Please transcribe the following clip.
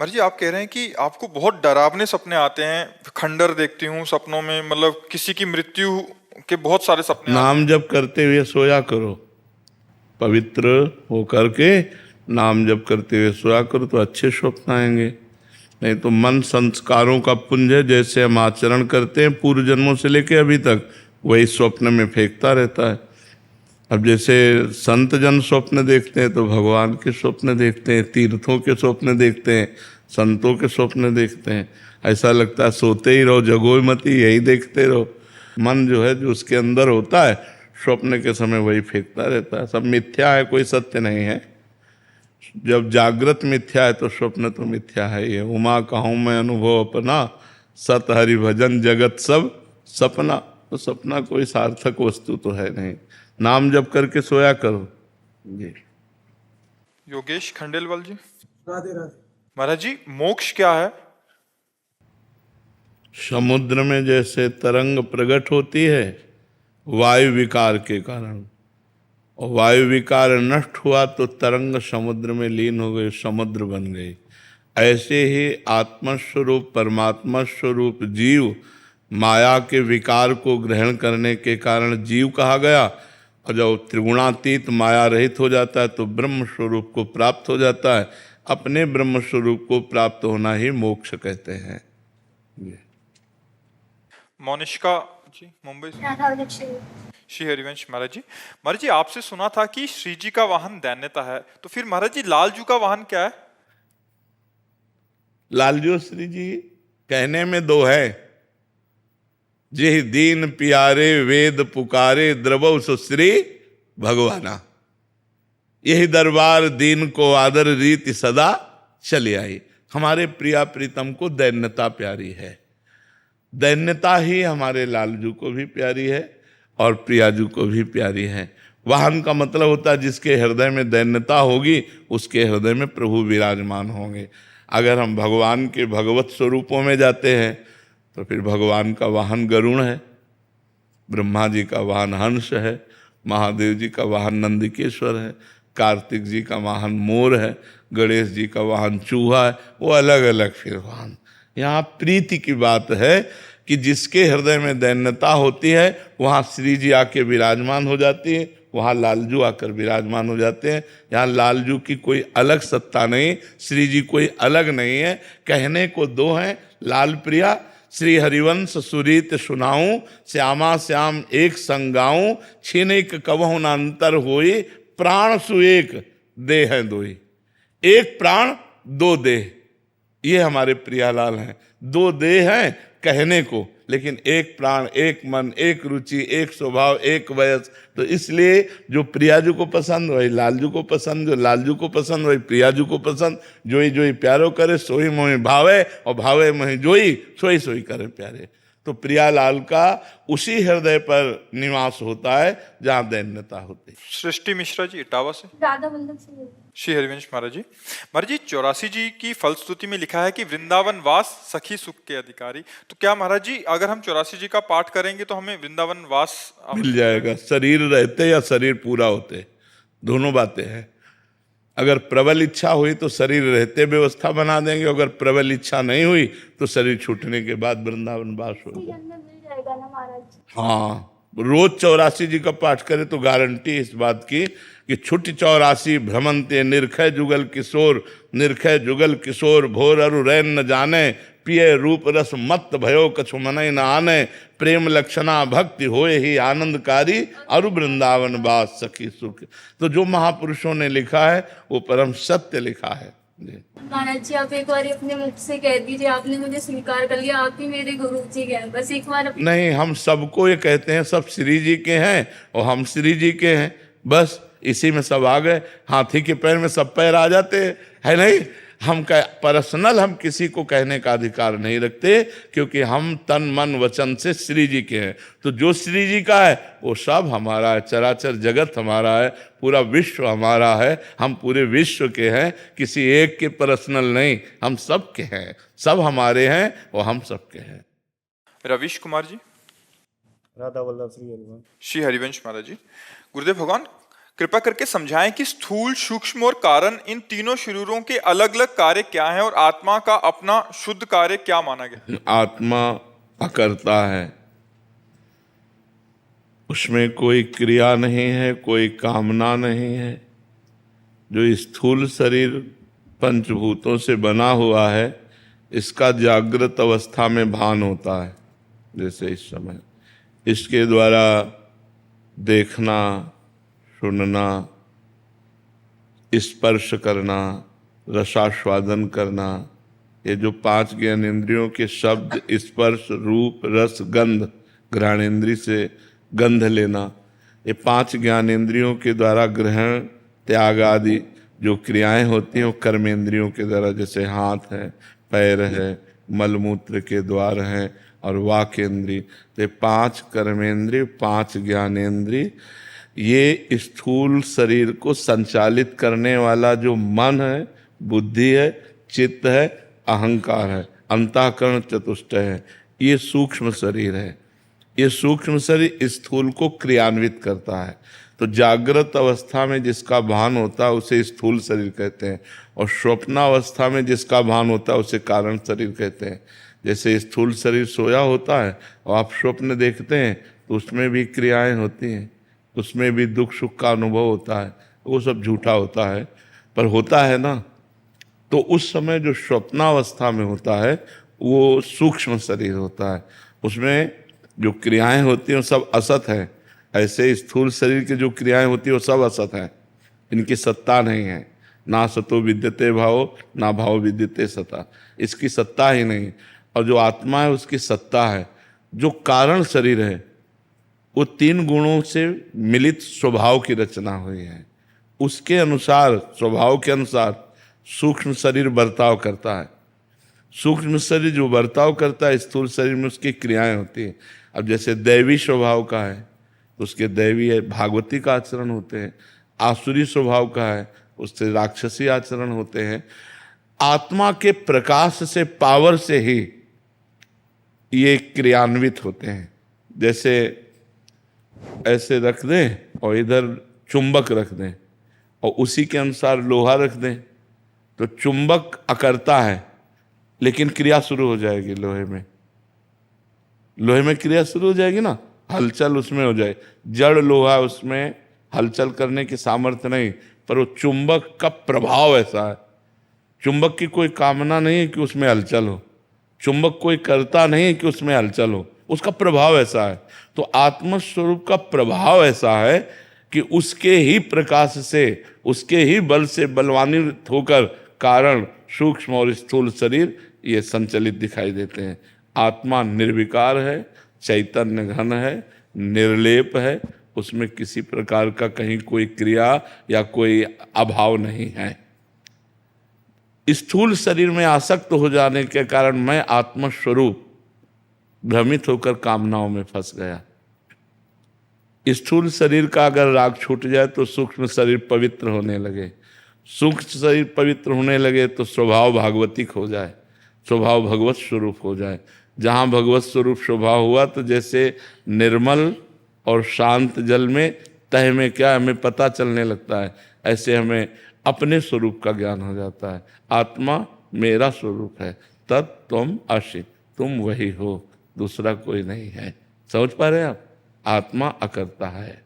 महाराज जी, आप कह रहे हैं कि आपको बहुत डरावने सपने आते हैं, खंडर देखती हूँ सपनों में, मतलब किसी की मृत्यु के बहुत सारे सपने आते नाम हैं। जप करते हुए सोया करो, पवित्र होकर के नाम जप करते हुए सोया करो तो अच्छे स्वप्न आएंगे। नहीं तो मन संस्कारों का पुंज है, जैसे हम आचरण करते हैं पूर्व जन्मों से लेके अभी तक वही स्वप्न में फेंकता रहता है। अब जैसे संत जन स्वप्न देखते हैं तो भगवान के स्वप्न देखते हैं, तीर्थों के स्वप्न देखते हैं, संतों के स्वप्न देखते हैं। ऐसा लगता है सोते ही रहो, जगो मती, यही देखते रहो। मन जो है, जो उसके अंदर होता है, स्वप्न के समय वही फेंकता रहता है। सब मिथ्या है, कोई सत्य नहीं है। जब जागृत मिथ्या है तो स्वप्न तो मिथ्या है। ये उमा कहूँ मैं अनुभव अपना, सत हरि भजन जगत सब सपना। तो सपना कोई सार्थक वस्तु तो है नहीं। नाम जप करके सोया करो जी। योगेश खंडेलवाल जी। राधे राधे। महाराज जी, मोक्ष क्या है? समुद्र में जैसे तरंग प्रकट होती है वायु विकार के कारण, और वायु विकार नष्ट हुआ तो तरंग समुद्र में लीन हो गई, समुद्र बन गई। ऐसे ही आत्मस्वरूप परमात्मा स्वरूप जीव माया के विकार को ग्रहण करने के कारण जीव कहा गया, और जब त्रिगुणातीत माया रहित हो जाता है तो ब्रह्म स्वरूप को प्राप्त हो जाता है। अपने ब्रह्म स्वरूप को प्राप्त होना ही मोक्ष कहते हैं। मोनिष्का जी, मुंबई से। श्री हरिवंश महाराज जी। महाराज जी, आपसे सुना था कि श्री जी का वाहन दैन्यता है, तो फिर महाराज जी लालजू का वाहन क्या है? लालजू श्री जी कहने में दो है। जे दीन प्यारे वेद पुकारे द्रवौ सुश्री भगवाना। यही दरबार दीन को आदर रीति सदा चली आई। हमारे प्रिया प्रीतम को दैन्यता प्यारी है। दैन्यता ही हमारे लालजू को भी प्यारी है और प्रियाजू को भी प्यारी है। वाहन का मतलब होता है जिसके हृदय में दैन्यता होगी उसके हृदय में प्रभु विराजमान होंगे। अगर हम भगवान के भगवत स्वरूपों में जाते हैं तो फिर भगवान का वाहन गरुण है, ब्रह्मा जी का वाहन हंस है, महादेव जी का वाहन नंदिकेश्वर है, कार्तिक जी का वाहन मोर है, गणेश जी का वाहन चूहा है। वो अलग अलग फिर वाहन। यहाँ प्रीति की बात है कि जिसके हृदय में दैन्यता होती है वहाँ श्री जी आके विराजमान हो जाती है, वहाँ लालजू आकर विराजमान हो जाते हैं। यहाँ लालजू की कोई अलग सत्ता नहीं, श्री जी कोई अलग नहीं है। कहने को दो हैं, लाल प्रिया श्री हरिवंश सुरीत सुनाऊं, श्यामा श्याम एक संगाऊं, छीनिक कबहु न अंतर होई, प्राण सुएक देह हैं दोई। एक प्राण दो देह, ये हमारे प्रियालाल हैं। दो देह हैं कहने को, लेकिन एक प्राण, एक मन, एक रुचि, एक स्वभाव, एक वयस। तो इसलिए जो प्रियाजू को पसंद वही लालजू को पसंद, जो लालजू को पसंद वही प्रियाजू को पसंद। जोई जोई प्यारो करे सोई मोहि भावे, और भावे मोहि जोई सोई सोई करे प्यारे। तो प्रियालाल का उसी हृदय पर निवास होता है जहाँ दैन्यता होती है। सृष्टि मिश्रा जी इटावा से। राधा वल्लभ से। श्री हरिवंश महाराज जी। महाराज जी, 84 जी की फलश्रुति में लिखा है कि वृंदावन वास सखी सुख के अधिकारी। तो क्या महाराज जी अगर हम 84 जी का पाठ करेंगे तो हमें वृंदावन वास मिल जाएगा? शरीर रहते या शरीर पूरा होते, दोनों बातें हैं। अगर प्रबल इच्छा हुई तो शरीर रहते व्यवस्था बना देंगे, अगर प्रबल इच्छा नहीं हुई तो शरीर छूटने के बाद वृंदावन वास होगा। मिल जाएगा ना महाराज? हाँ, रोज 84 जी का पाठ करे तो गारंटी इस बात की कि छुट्टी 84 भ्रमंते निर्खय जुगल किशोर, निर्खय जुगल किशोर भोर अरु रैन न जाने, पिय रूप रस मत भयो कछु मनई न आने, प्रेम लक्षणा भक्ति होए ही आनंदकारी, अरु वृंदावन वास सखी सुख। तो जो महापुरुषों ने लिखा है वो परम सत्य लिखा है। महाराज जी, आप एक बार अपने मुख से कह दीजिए, आपने मुझे स्वीकार कर लिया, आप ही मेरे गुरु जी के हैं। बस एक बार नहीं, हम सबको ये कहते हैं सब श्री जी के हैं और हम श्री जी के हैं, बस इसी में सब आ गए। हाथी के पैर में सब पैर आ जाते हैं, है नहीं? हम कह पर्सनल हम किसी को कहने का अधिकार नहीं रखते, क्योंकि हम तन मन वचन से श्री जी के हैं। तो जो श्री जी का है वो सब हमारा है, चराचर जगत हमारा है, पूरा विश्व हमारा है, हम पूरे विश्व के हैं, किसी एक के पर्सनल नहीं, हम सब के हैं, सब हमारे हैं और हम सब के हैं। रविश कुमार जी। राधा वल्लभ श्री हरिवंश। श्री हरिवंश महाराज जी। गुरुदेव भगवान कृपा करके समझाएं कि स्थूल, सूक्ष्म और कारण इन तीनों शरीरों के अलग अलग कार्य क्या हैं और आत्मा का अपना शुद्ध कार्य क्या माना गया। आत्मा अकर्ता है, उसमें कोई क्रिया नहीं है, कोई कामना नहीं है। जो स्थूल शरीर पंचभूतों से बना हुआ है, इसका जागृत अवस्था में भान होता है। जैसे इस समय इसके द्वारा देखना, सुनना, स्पर्श करना, रसास्वादन करना, ये जो 5 ज्ञानेंद्रियों के शब्द, स्पर्श, रूप, रस, गंध, घ्राणेंद्रिय से गंध लेना, ये 5 ज्ञानेंद्रियों के द्वारा ग्रहण, त्याग आदि जो क्रियाएं होती हैं वो कर्मेंद्रियों के द्वारा, जैसे हाथ है, पैर है, मलमूत्र के द्वार हैं और वाक इंद्रिय। तो 5 कर्मेंद्रिय, 5 ज्ञानेंद्रिय, ये स्थूल शरीर को संचालित करने वाला जो मन है, बुद्धि है, चित्त है, अहंकार है, अंतःकरण चतुष्टय है, ये सूक्ष्म शरीर है। ये सूक्ष्म शरीर स्थूल को क्रियान्वित करता है। तो जागृत अवस्था में जिसका भान होता है उसे स्थूल शरीर कहते हैं, और स्वप्नावस्था में जिसका भान होता है उसे कारण शरीर कहते हैं। जैसे स्थूल शरीर सोया होता है और आप स्वप्न देखते हैं तो उसमें भी क्रियाएं होती हैं, उसमें भी दुख सुख का अनुभव होता है, वो सब झूठा होता है, पर होता है ना। तो उस समय जो स्वप्नावस्था में होता है वो सूक्ष्म शरीर होता है, उसमें जो क्रियाएं होती हैं वो सब असत है। ऐसे स्थूल शरीर की जो क्रियाएं होती है वो सब असत है, इनकी सत्ता नहीं है। ना सतो विद्यते भाव, ना भाव विद्यते सता, इसकी सत्ता ही नहीं। और जो आत्मा है उसकी सत्ता है। जो कारण शरीर है वो 3 गुणों से मिलित स्वभाव की रचना हुई है, उसके अनुसार, स्वभाव के अनुसार सूक्ष्म शरीर बर्ताव करता है। सूक्ष्म शरीर जो बर्ताव करता है, स्थूल शरीर में उसकी क्रियाएं होती हैं। अब जैसे दैवी स्वभाव का है तो उसके दैवी है, भागवती का आचरण होते हैं। आसुरी स्वभाव का है, उससे राक्षसी आचरण होते हैं। आत्मा के प्रकाश से, पावर से ही ये क्रियान्वित होते हैं। जैसे ऐसे रख दें और इधर चुंबक रख दें और उसी के अनुसार लोहा रख दें, तो चुंबक अकर्ता है लेकिन क्रिया शुरू हो जाएगी लोहे में। लोहे में क्रिया शुरू हो जाएगी ना, हलचल उसमें हो जाए। जड़ लोहा, उसमें हलचल करने की सामर्थ्य नहीं, पर वो चुंबक का प्रभाव ऐसा है। चुंबक की कोई कामना नहीं है कि उसमें हलचल हो, चुंबक कोई करता नहीं है कि उसमें हलचल हो, उसका प्रभाव ऐसा है। तो आत्मस्वरूप का प्रभाव ऐसा है कि उसके ही प्रकाश से, उसके ही बल से बलवान्वित होकर कारण सूक्ष्म और स्थूल शरीर ये संचलित दिखाई देते हैं। आत्मा निर्विकार है, चैतन्य घन है, निर्लेप है, उसमें किसी प्रकार का कहीं कोई क्रिया या कोई अभाव नहीं है। स्थूल शरीर में आसक्त हो जाने के कारण मैं आत्मस्वरूप भ्रमित होकर कामनाओं में फंस गया। स्थूल शरीर का अगर राग छूट जाए तो सूक्ष्म शरीर पवित्र होने लगे, सूक्ष्म शरीर पवित्र होने लगे तो स्वभाव भागवतिक हो जाए, स्वभाव भगवत स्वरूप हो जाए। जहाँ भगवत स्वरूप स्वभाव हुआ तो जैसे निर्मल और शांत जल में तह में क्या हमें पता चलने लगता है, ऐसे हमें अपने स्वरूप का ज्ञान हो जाता है। आत्मा मेरा स्वरूप है, तत्त्वम् असि, तुम वही हो, दूसरा कोई नहीं है। समझ पा रहे हैं आप? आत्मा अकर्ता है।